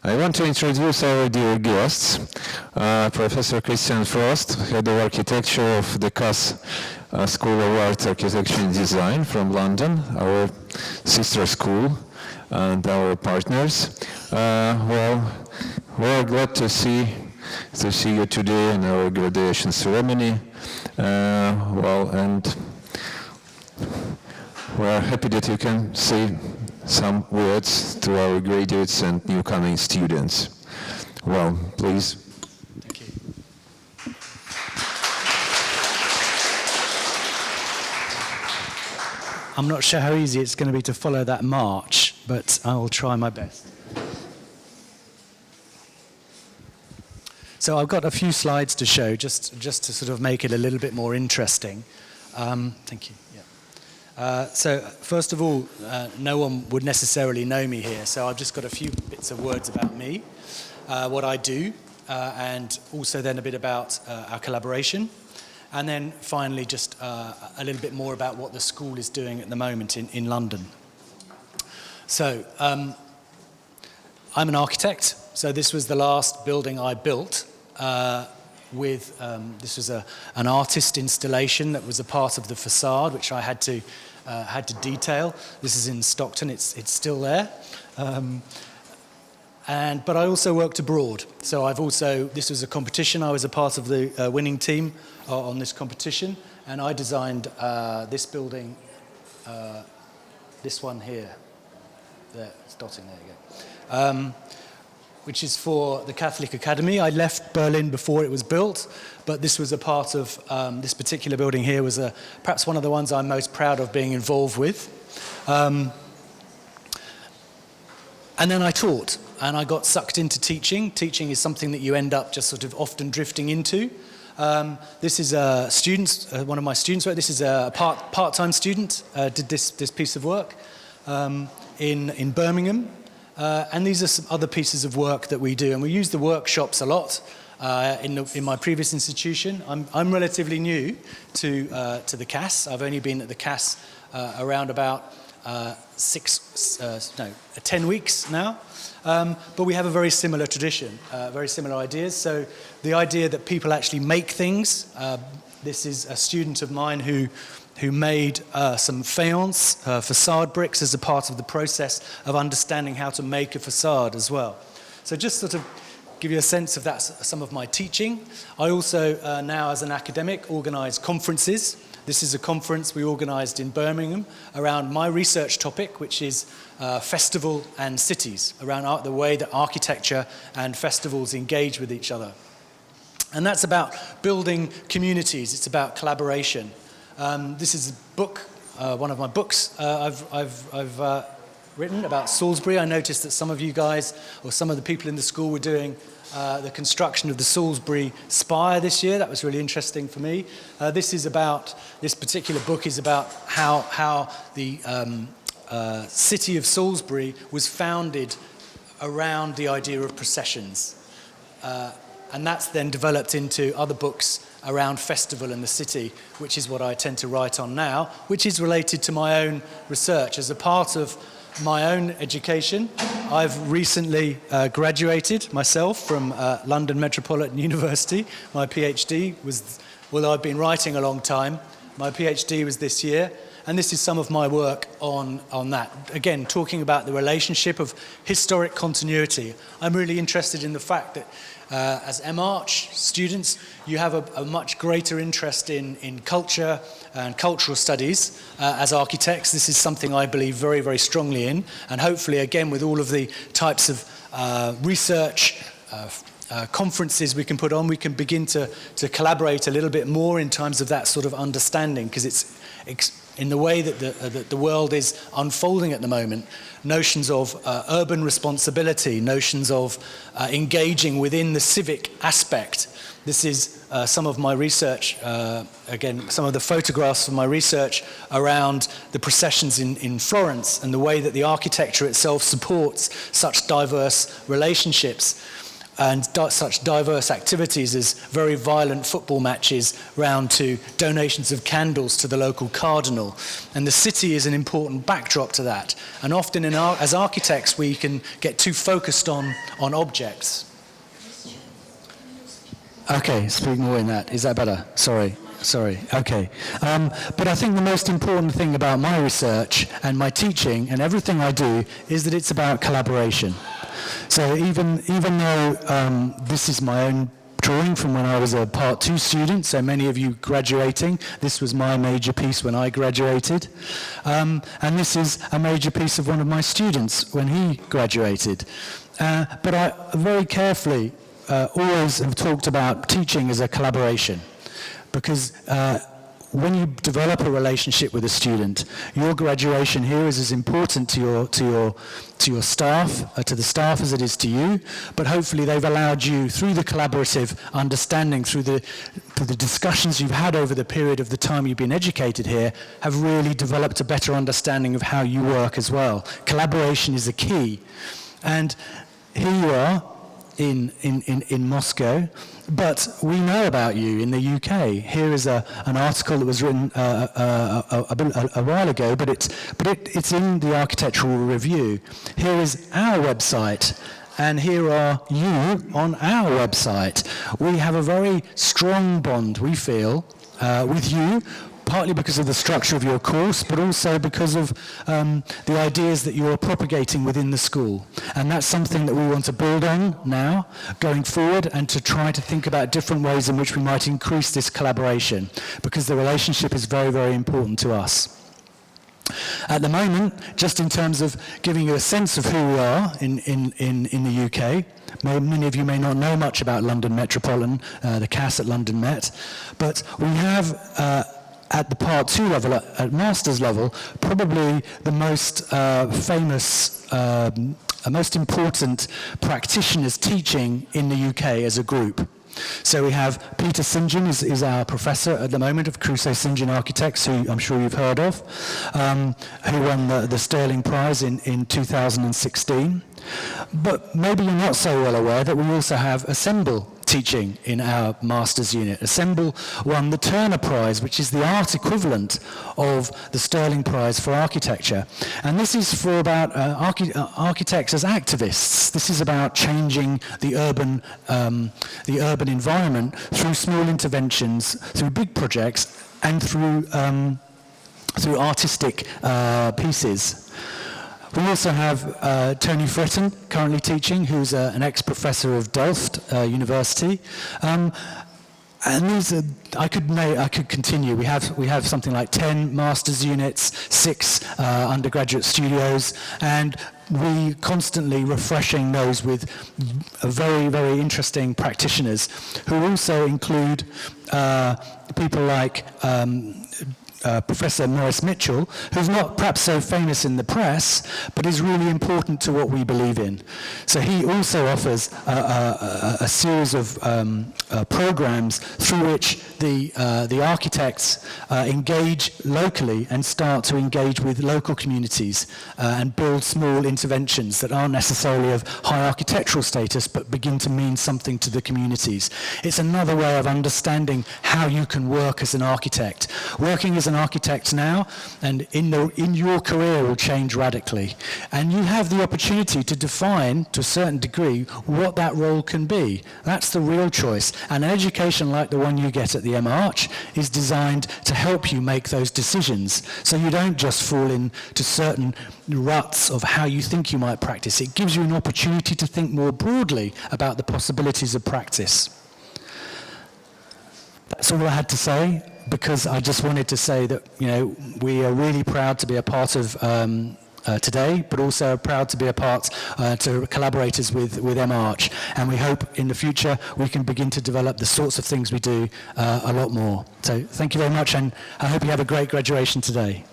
I want to introduce our dear guests, Professor Kристиан Фрост, Head of Architecture of the CASS School of Art, Architecture and Design from London, our sister school and our partners. Well, we're glad to see you today in our graduation ceremony. And we're happy that you can say some words to our graduates and new-coming students. Well, please. Thank you. I'm not sure how easy it's going to be to follow that march, but I will try my best. So I've got a few slides to show, just to sort of make it a little bit more interesting. Thank you. So first of all, no one would necessarily know me here, so I've just got a few bits of words about me, what I do, and also then a bit about our collaboration, and then finally just a little bit more about what the school is doing at the moment in London. So I'm an architect, so this was the last building I built this was an artist installation that was a part of the facade, which I had to detail. This is in Stockton. It's still there. But I also worked abroad. So this was a competition. I was a part of the winning team on this competition, and I designed this building, this one here. There, it's dotting. There you go. Which is for the Catholic Academy. I left Berlin before it was built, but this was a part of, this particular building here was perhaps one of the ones I'm most proud of being involved with. And then I taught, and I got sucked into teaching. Teaching is something that you end up just sort of often drifting into. This is a student, one of my students. This is a part-time student, did this piece of work in Birmingham. And these are some other pieces of work that we do, and we use the workshops a lot in my previous institution. I'm relatively new to the CASS. I've only been at the CASS around about 10 weeks now, but we have a very similar tradition, very similar ideas. So the idea that people actually make things. This is a student of mine who made some faience, facade bricks as a part of the process of understanding how to make a facade as well. So just sort of give you a sense of that, some of my teaching. I also now as an academic organise conferences. This is a conference we organised in Birmingham around my research topic, which is festival and cities, around the way that architecture and festivals engage with each other. And that's about building communities, it's about collaboration. This is a book, one of my books I've written about Salisbury. I noticed that some of you guys, or some of the people in the school, were doing the construction of the Salisbury Spire this year. That was really interesting for me. This particular book is about how the city of Salisbury was founded around the idea of processions. And that's then developed into other books around festival and the city, which is what I tend to write on now, which is related to my own research. As a part of my own education, I've recently graduated myself from London Metropolitan University. My PhD was, well, I've been writing a long time. My PhD was this year, and this is some of my work on that. Again, talking about the relationship of historic continuity. I'm really interested in the fact that as MARCH students, you have a much greater interest in culture and cultural studies. As architects, this is something I believe very, very strongly in, and hopefully, again, with all of the types of research conferences we can put on, we can begin to collaborate a little bit more in terms of that sort of understanding, because it's in the way that the world is unfolding at the moment, notions of urban responsibility, notions of engaging within the civic aspect. This is some of my research, again, some of the photographs of my research around the processions in Florence and the way that the architecture itself supports such diverse relationships. and such diverse activities as very violent football matches round to donations of candles to the local cardinal. And the city is an important backdrop to that. And often as architects we can get too focused on objects. Okay, speak more in that. Is that better? Sorry. Okay. But I think the most important thing about my research and my teaching and everything I do is that it's about collaboration. So even though this is my own drawing from when I was a Part 2 student, so many of you graduating, this was my major piece when I graduated. And this is a major piece of one of my students when he graduated. But I very carefully always have talked about teaching as a collaboration, because when you develop a relationship with a student, your graduation here is as important to your staff, to the staff as it is to you, but hopefully they've allowed you, through the collaborative understanding, through the discussions you've had over the period of the time you've been educated here, have really developed a better understanding of how you work as well. Collaboration is the key. And here you are in Moscow, but we know about you in the UK. Here is an article that was written a while ago, but it's in the Architectural Review. Here is our website, and here are you on our website. We have a very strong bond, we feel, with you, partly because of the structure of your course, but also because of the ideas that you're propagating within the school. And that's something that we want to build on now, going forward, and to try to think about different ways in which we might increase this collaboration, because the relationship is very, very important to us. At the moment, just in terms of giving you a sense of who we are in the UK, many of you may not know much about London Metropolitan, the CASS at London Met, but we have at the Part 2 level, at master's level, probably the most famous, most important practitioners teaching in the UK as a group. So we have Peter St John is our professor at the moment of Crusoe St John Architects, who I'm sure you've heard of, who won the Sterling Prize in 2016. But maybe you're not so well aware that we also have Assemble teaching in our master's unit. Assemble won the Turner Prize, which is the art equivalent of the Sterling Prize for architecture. And this is for about architects as activists. This is about changing the urban environment through small interventions, through big projects, and through artistic pieces. We also have Tony Fretton currently teaching, who's an ex-professor of Delft University. And these are, I could continue. We have something like 10 master's units, 6 undergraduate studios, and we constantly refreshing those with very, very interesting practitioners, who also include people like Professor Maurice Mitchell, who's not perhaps so famous in the press, but is really important to what we believe in. So he also offers a series of programs through which the architects engage locally and start to engage with local communities and build small interventions that aren't necessarily of high architectural status, but begin to mean something to the communities. It's another way of understanding how you can work as an architect. Working as an architect now and in your career will change radically, and you have the opportunity to define to a certain degree what that role can be. That's the real choice, and an education like the one you get at the MARCH is designed to help you make those decisions, so you don't just fall into certain ruts of how you think you might practice. It gives you an opportunity to think more broadly about the possibilities of practice. That's all I had to say, because I just wanted to say that, you know, we are really proud to be a part of today, but also proud to be a part to collaborators with MARCH, and we hope in the future we can begin to develop the sorts of things we do a lot more. So thank you very much, and I hope you have a great graduation today.